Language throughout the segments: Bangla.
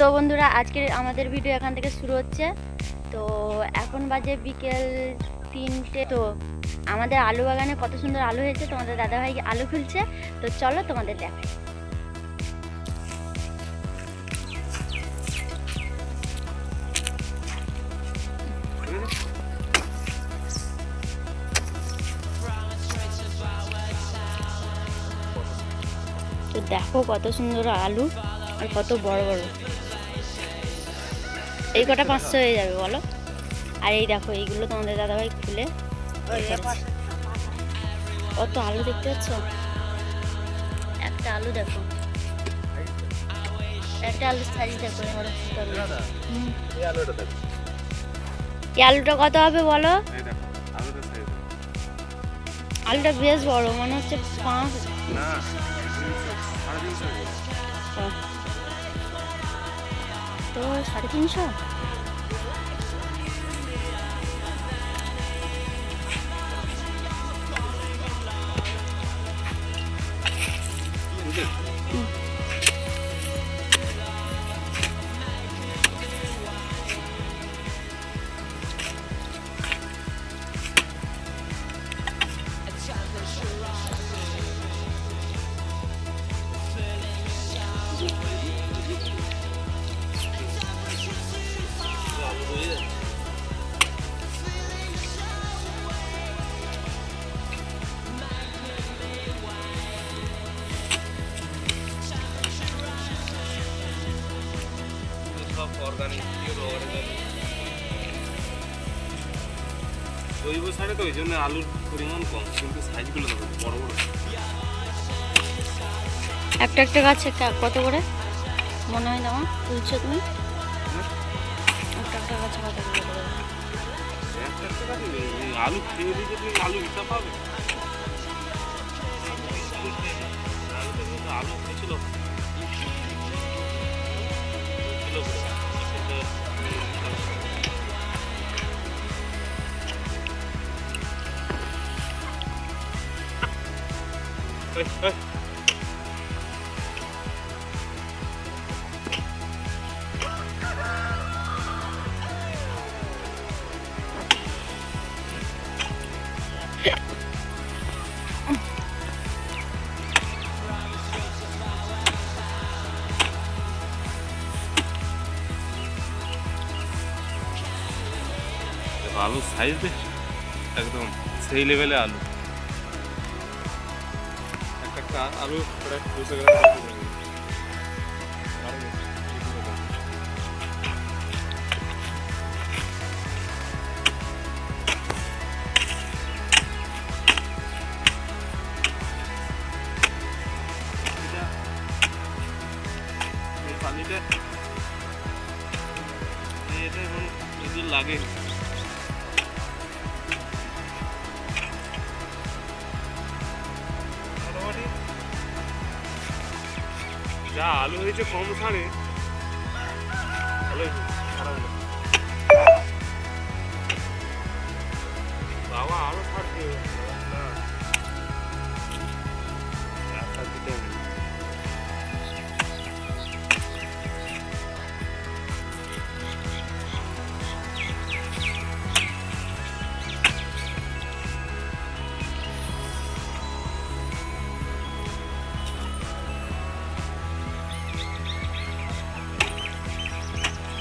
তো বন্ধুরা আজকের আমাদের ভিডিও এখান থেকে শুরু হচ্ছে। তো এখন বাজে বিকেল 3টে। তো আমাদের আলু বাগানে কত সুন্দর আলু হয়েছে, তোমাদের দাদাভাই আলু খুলছে। তো চলো তোমাদের দেখাই। তো দেখো কত সুন্দর আলু আর কত বড় বড়। এই কটা 500 হয়ে যাবে বলো। আর এই দেখো এইগুলো তোমাদের দাদাভাই খুলে কত আলু দেখতে পাচ্ছ। একটা আলু দেখো, একটা আলুর সাইজ দেখো। এই আলুটা কত হবে বলো? আলুটা বেশ বড়, মনে হচ্ছে 5 তো 350। জৈব সারে তো ওই জন্য আলুর পরিমাণ কম, কিন্তু সাইজগুলো দেখো বড় বড়। একটা একটা গাছে কত করে মনে হয় তোমার তুলছো তুমি? একটা একটা গাছে কত করে? আলু খেয়ে দিলে তুমি আলু হিসাব পাবে। আলু খেয়েছিল আলুর সাইজ দেখ একদম সেই লেভেলে আলু। একটা আলু প্রায় 200 গ্রাম। পানিটা এটা এখন এদের লাগে। যা আলু হয়েছে কম সারে ভালো হয়েছে, খারাপ না। বাবা আরো ছাড়ছে না, রাস্তা দিতে হবে।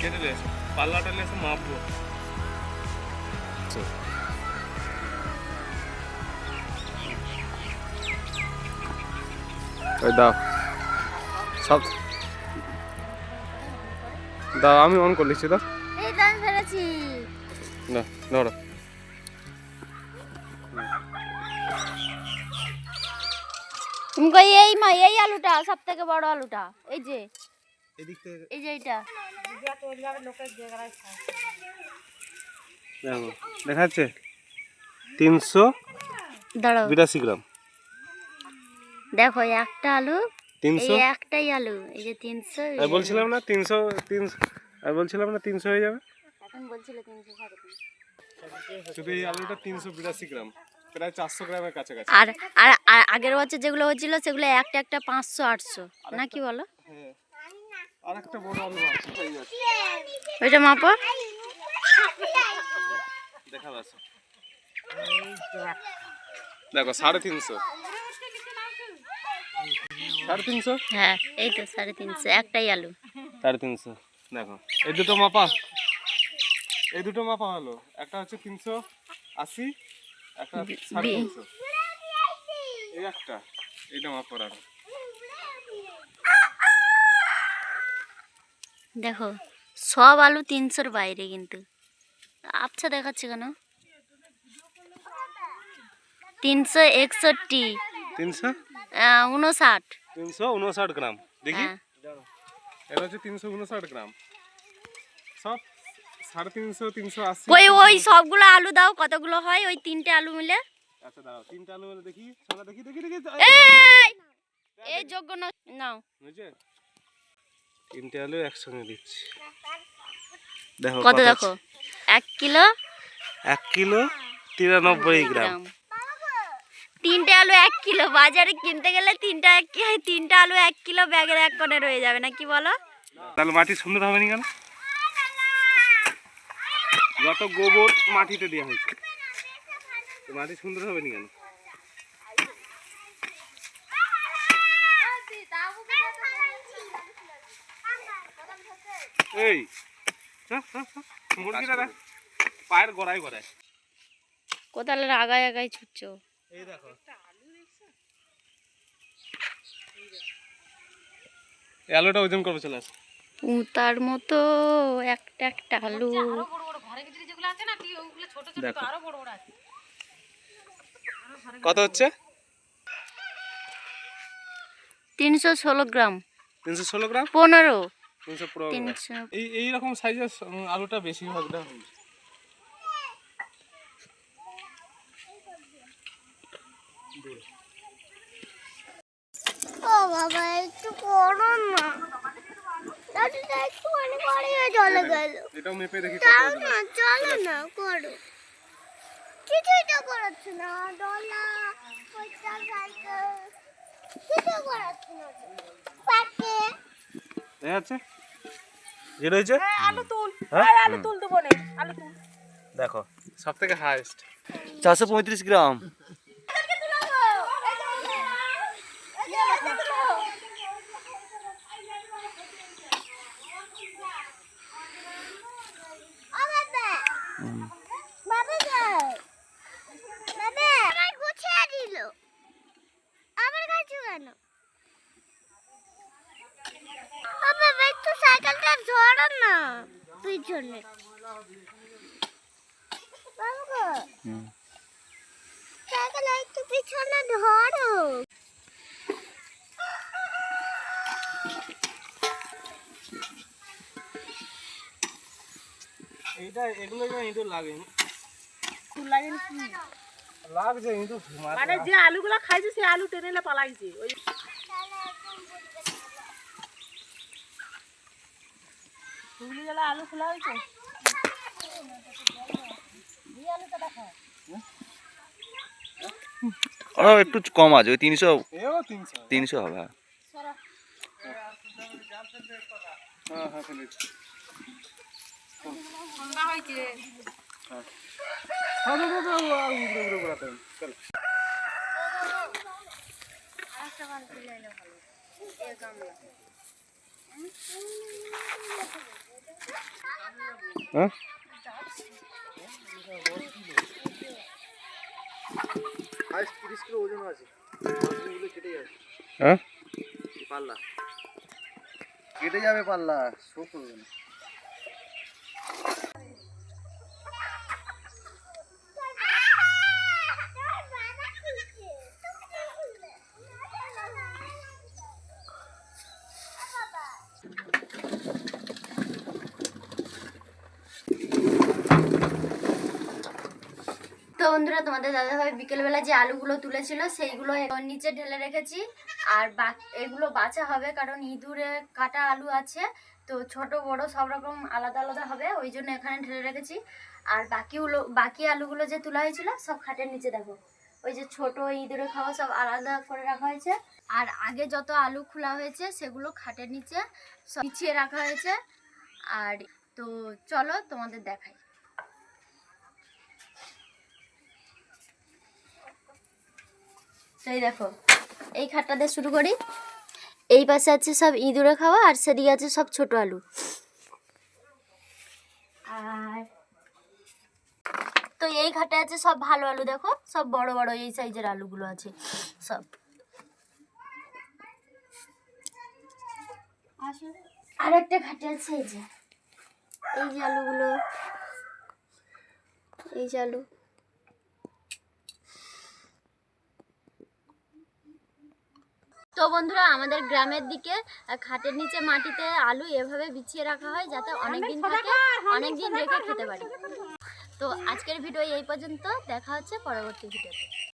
কেটে লেছে পাল্লাটা লেছে মাপবো। দাও সব দাও, আমি অন করে লিখছি। দাও এই দান ফেলেছি। না ধরো তুমি কই এই মা এই আলুটা সবথেকে বড় আলুটা এই যে এদিক থেকে এই যে এটা দেখো দেখাচ্ছে 382 গ্রাম। দেখো একটা আলু, 300 এই একটাই আলু, এই যে 300। আমি বলছিলাম না 300 আমি বলছিলাম না 300 হয়ে যাবে। এখন বলছিল 300 350। শুধু এই আলুটা 382 গ্রাম, প্রায় 400 গ্রামের কাছাকাছি। আর আর আর আগের বছর যেগুলো হচ্ছিল সেগুলো একটা একটা 500 800 না কি বলো? হ্যাঁ আর একটা বড় আলু আছে ওইটা মাপো। দেখা যাচ্ছে, দেখো 350, 350। হ্যাঁ এই তো 350, একটাই আলু। 350 দেখো, এই দুটো মাপা, এই দুটো মাপা হলো, একটা হচ্ছে 380, একটা 350, এই একটা, এইটা মাপ করা। দেখো সব আলু 300-র বাইরে, কিন্তু আচ্ছা দেখাচ্ছে কেন? 361, 59। 359 গ্রাম দেখি, হ্যাঁ এটা হচ্ছে 359 গ্রাম, সব 350, 380। ওই সবগুলো আলু দাও, কতগুলো হয় ওই 3টে আলু মিলে? আচ্ছা দাও, 3টা আলু মিলে দেখি, সোনা দেখি দেখি দেখি, এই যোগ্য নাও। বুঝছে, 3টে আলু একসঙ্গে দিচ্ছি, দেখো কত দেখো, 1 কিলো 1 কিলো 93 গ্রাম। 3টে আলু 1 কিলো, বাজারে কিনতে গেলে 3টা আলু 1 কিলো ব্যাগের এক কোণে রয়ে যাবে না, কি বলো? তাহলে মাটি সুন্দর হবে না কেন? যত গোবর মাটিতে দেওয়া হয়েছে, তো মাটি সুন্দর হবে না কেন? এই মুরগিটা দেখ, পায়ের গড়ায় গড়ায়। কোথালে আগায় আগায় ছুটছো? এই দেখো, এই আলুটা ওজন করবে, চলে আসে তার মতো একটা আলু। দেখো কত হচ্ছে, 316 গ্রাম, 316 গ্রাম, 15, 315 গ্রাম। 300। এই রকম সাইজের আলুটা বেশিরভাগটা হয়েছে। ও বাবা একটু করো না, দাদুটা একটু অনেক গড়িয়ে চলে গেল। এটাও মেপে দেখি কত তাও ওজন না, আছে। চলো না, করো। কিছুই তো করাচ্ছে না, ডলা পয়সা সাইকেল কিছু করাচ্ছে না পাকে। দেখা যাচ্ছে যেটা হয়েছে, আলু তুল, হ্যাঁ? আলু তুল দেবো নে, আলু তুল। দেখো সব থেকে হাইস্ট 435 গ্রাম। সাইকেলটা ধরো না পিছনে, সাইকেল একটু পিছনে ধরো। এইটা এগুলো না ইঁদুর লাগে, তুল লাগেনি কি? লাগছে ইঁদুর মানে যে আলুগুলো খাইছে সে আলু টেনে এলে পালাইছে। ওই তুলি গেলে আলু খোলা হয়েছে। ওরা একটু কম আছে, ওই 300 এও 300 300 হবে। হ্যাঁ। হ্যাঁ হ্যাঁ ফেলেছি। ঠান্ডা হয়েছে। হ্যাঁ দাও দাও দাও, আর উড়ে উড়ে ঘোরাতে হবে। চল হ্যাঁ, 30 কিলো ওজন আছে, কেটে যাবে হ্যাঁ পাল্লা, কেটে যাবে পাল্লা, শো করবে না। তো বন্ধুরা, তোমাদের দাদাভাই বিকেলবেলা যে আলুগুলো তুলেছিল সেইগুলো নিচে ঢেলে রেখেছি। আর এগুলো বাছা হবে, কারণ ইঁদুরে কাটা আলু আছে, তো ছোট বড় সব রকম আলাদা আলাদা হবে, ওই জন্য এখানে ঢেলে রেখেছি। আর বাকি আলুগুলো যে তোলা হয়েছিল সব খাটের নিচে, দেখো ওই যে ছোট ইঁদুরে খাওয়া সব আলাদা করে রাখা হয়েছে। আর আগে যত আলু খোলা হয়েছে সেগুলো খাটের নিচে সব বিছিয়ে রাখা হয়েছে। আর তো চলো তোমাদের দেখাই। তো এই দেখো, এই খাটটা দিয়ে শুরু করি। এই পাশে আছে সব ইঁদুরে খাওয়া, আর সেদিকে আছে সব ছোট আলু। আর তো এই ঘাটে আছে সব ভালো আলু, দেখো সব বড় বড় এই সাইজের আলুগুলো আছে সব। আর একটা ঘাটে আছে এই যে আলুগুলো, এই যে আলু। তো বন্ধুরা, আমাদের গ্রামের দিকে খাটের নিচে মাটিতে আলু এভাবে বিছিয়ে রাখা হয় যাতে অনেকদিন থাকে, অনেকদিন রেখে খেতে পারি। তো আজকের ভিডিও এই পর্যন্ত, দেখা হচ্ছে পরবর্তী ভিডিওতে।